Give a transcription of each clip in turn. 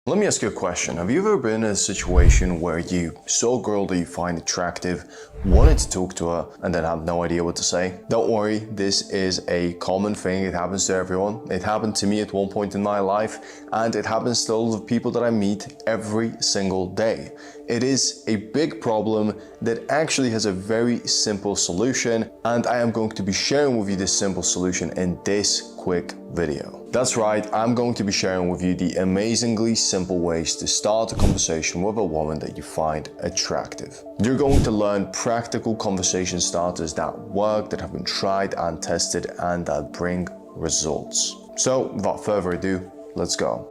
Let me ask you a question. Have you ever been in a situation where you saw a girl that you find attractive, wanted to talk to her, and then had no idea what to say? Don't worry, this is a common thing. It happens to everyone. It happened to me at one point in my life, and it happens to all of the people that I meet every single day. It is a big problem that actually has a very simple solution, and I am going to be sharing with you this simple solution in this quick video. That's right, I'm going to be sharing with you the amazingly simple ways to start a conversation with a woman that you find attractive. You're going to learn practical conversation starters that work, that have been tried and tested, and that bring results. So without further ado, let's go.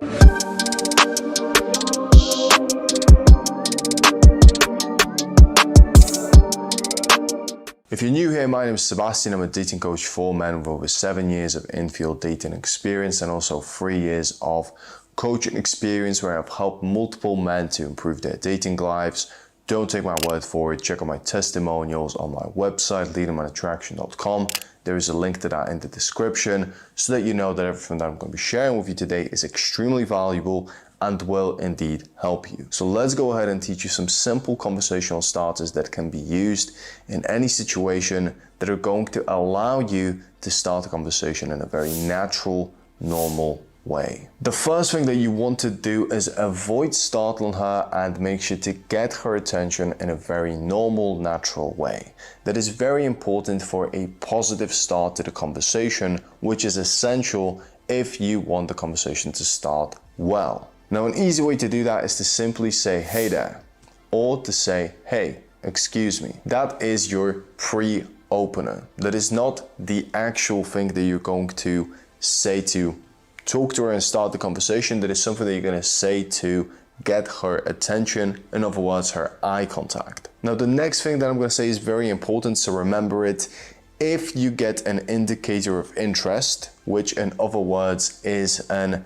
If you're new here, my name is Sebastian. I'm a dating coach for men with over 7 years of in-field dating experience and also 3 years of coaching experience where I've helped multiple men to improve their dating lives. Don't take my word for it. Check out my testimonials on my website, leadingmanattraction.com. There is a link to that in the description so that you know that everything that I'm going to be sharing with you today is extremely valuable and will indeed help you. So let's go ahead and teach you some simple conversational starters that can be used in any situation that are going to allow you to start a conversation in a very natural, normal way. The first thing that you want to do is avoid startling her and make sure to get her attention in a very normal, natural way. That is very important for a positive start to the conversation, which is essential if you want the conversation to start well. Now, an easy way to do that is to simply say, "Hey there," or to say, "Hey, excuse me." That is your pre-opener. That is not the actual thing that you're going to say to talk to her and start the conversation. That is something that you're going to say to get her attention. In other words, her eye contact. Now, the next thing that I'm going to say is very important, so remember it. If you get an indicator of interest, which in other words is an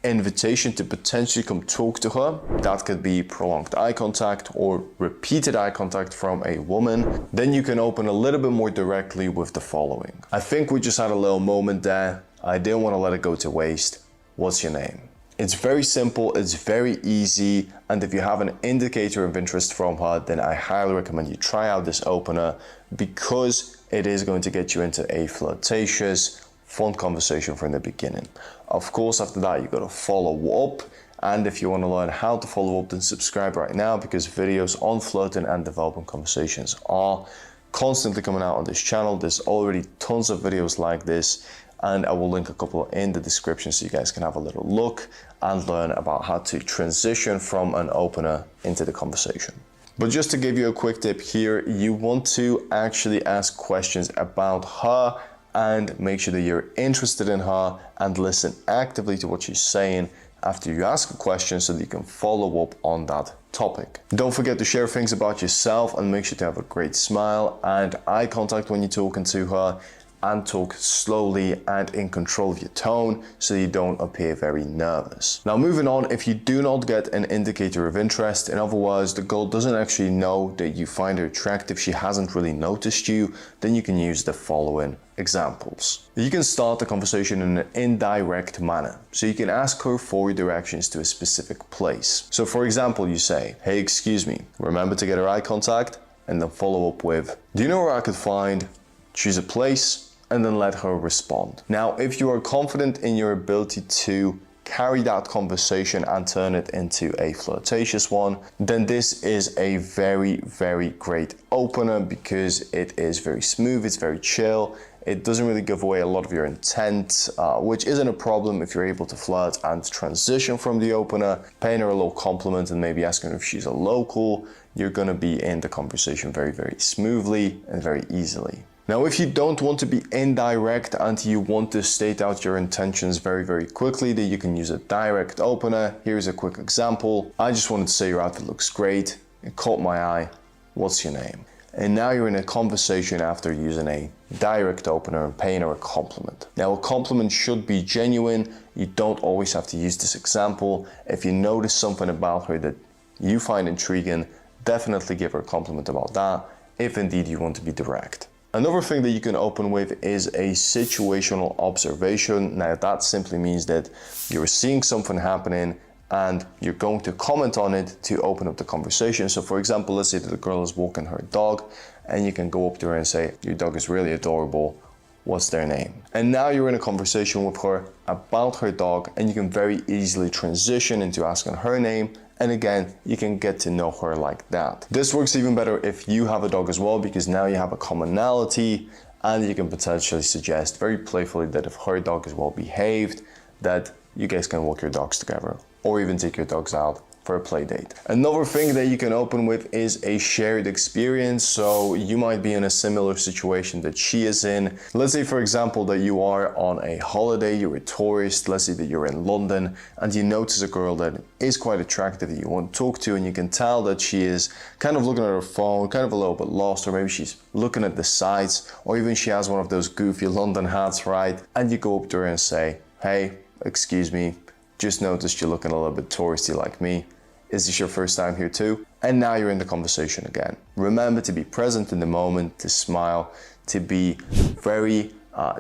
invitation to potentially come talk to her, that could be prolonged eye contact or repeated eye contact from a woman, then you can open a little bit more directly with the following. "I think we just had a little moment there. I didn't want to let it go to waste. What's your name?" It's very simple, it's very easy, and if you have an indicator of interest from her, then I highly recommend you try out this opener because it is going to get you into a flirtatious, fun conversation from the beginning. Of course, after that, you got to follow up. And if you want to learn how to follow up, then subscribe right now because videos on flirting and developing conversations are constantly coming out on this channel. There's already tons of videos like this, and I will link a couple in the description so you guys can have a little look and learn about how to transition from an opener into the conversation. But just to give you a quick tip here, you want to actually ask questions about her and make sure that you're interested in her and listen actively to what she's saying after you ask a question so that you can follow up on that topic. Don't forget to share things about yourself and make sure to have a great smile and eye contact when you're talking to her, and talk slowly and in control of your tone so you don't appear very nervous. Now, moving on, if you do not get an indicator of interest, in other words, the girl doesn't actually know that you find her attractive, she hasn't really noticed you, then you can use the following examples. You can start the conversation in an indirect manner. So you can ask her for directions to a specific place. So for example, you say, "Hey, excuse me," remember to get her eye contact, and then follow up with, "Do you know where I could find," choose a place, and then let her respond. Now, if you are confident in your ability to carry that conversation and turn it into a flirtatious one, then this is a very, very great opener because it is very smooth, it's very chill. It doesn't really give away a lot of your intent, which isn't a problem if you're able to flirt and transition from the opener, paying her a little compliment and maybe asking her if she's a local. You're gonna be in the conversation very, very smoothly and very easily. Now, if you don't want to be indirect and you want to state out your intentions very, very quickly, then you can use a direct opener. Here's a quick example. "I just wanted to say your outfit looks great. It caught my eye. What's your name?" And now you're in a conversation after using a direct opener and paying her a compliment. Now, a compliment should be genuine. You don't always have to use this example. If you notice something about her that you find intriguing, definitely give her a compliment about that, if indeed you want to be direct. Another thing that you can open with is a situational observation. Now that simply means that you're seeing something happening and you're going to comment on it to open up the conversation. So for example, let's say that the girl is walking her dog and you can go up to her and say, your dog is really adorable. What's their name? And now you're in a conversation with her about her dog, and you can very easily transition into asking her name. And again, you can get to know her like that. This works even better if you have a dog as well, because now you have a commonality and you can potentially suggest very playfully that if her dog is well behaved, that you guys can walk your dogs together or even take your dogs out for a play date. Another thing that you can open with is a shared experience. So you might be in a similar situation that she is in. Let's say, for example, that you are on a holiday, you're a tourist, let's say that you're in London, and you notice a girl that is quite attractive that you want to talk to, and you can tell that she is kind of looking at her phone, kind of a little bit lost, or maybe she's looking at the sights, or even she has one of those goofy London hats, right? And you go up to her and say, hey, excuse me, just noticed you're looking a little bit touristy like me. Is this your first time here too? And now you're in the conversation again. Remember to be present in the moment, to smile, to be very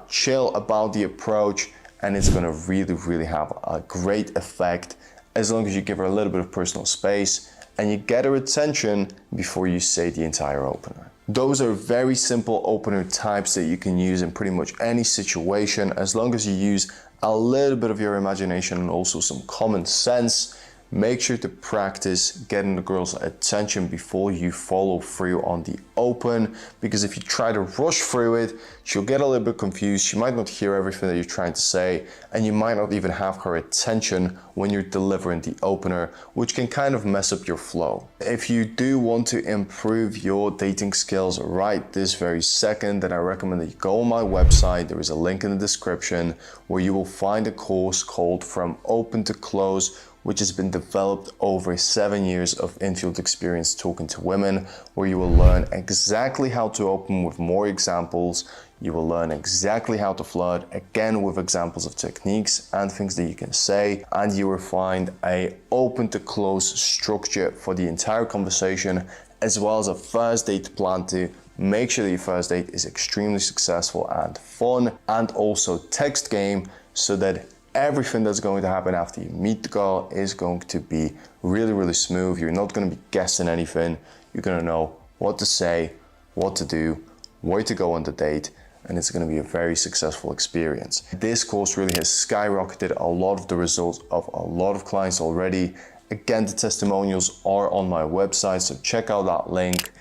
chill about the approach, and it's gonna really have a great effect as long as you give her a little bit of personal space and you get her attention before you say the entire opener. Those are very simple opener types that you can use in pretty much any situation, as long as you use a little bit of your imagination and also some common sense. Make sure to practice getting the girl's attention before you follow through on the open, because if you try to rush through it, she'll get a little bit confused. She might not hear everything that you're trying to say, and you might not even have her attention when you're delivering the opener, which can kind of mess up your flow. If you do want to improve your dating skills right this very second, then I recommend that you go on my website. There is a link in the description where you will find a course called From Open to Close, which has been developed over 7 years of in-field experience talking to women, where you will learn exactly how to open with more examples. You will learn exactly how to flirt, again with examples of techniques and things that you can say, and you will find a open to close structure for the entire conversation, as well as a first date plan to make sure that your first date is extremely successful and fun, and also text game, so that everything that's going to happen after you meet the girl is going to be really smooth. You're not going to be guessing anything. You're going to know what to say, what to do, where to go on the date, and it's going to be a very successful experience. This course really has skyrocketed a lot of the results of a lot of clients already. Again, the testimonials are on my website, so check out that link.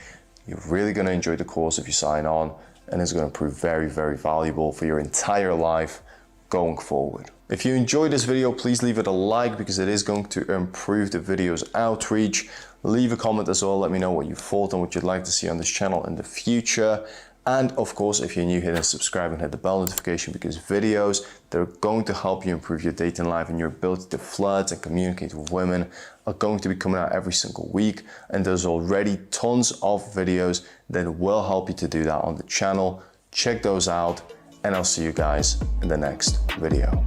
You're really going to enjoy the course if you sign on, and it's going to prove very valuable for your entire life going forward. If you enjoyed this video, please leave it a like, because it is going to improve the video's outreach. Leave a comment as well. Let me know what you thought and what you'd like to see on this channel in the future. And of course, if you're new, hit subscribe and hit the bell notification, because videos that are going to help you improve your dating life and your ability to flirt and communicate with women are going to be coming out every single week. And there's already tons of videos that will help you to do that on the channel. Check those out, and I'll see you guys in the next video.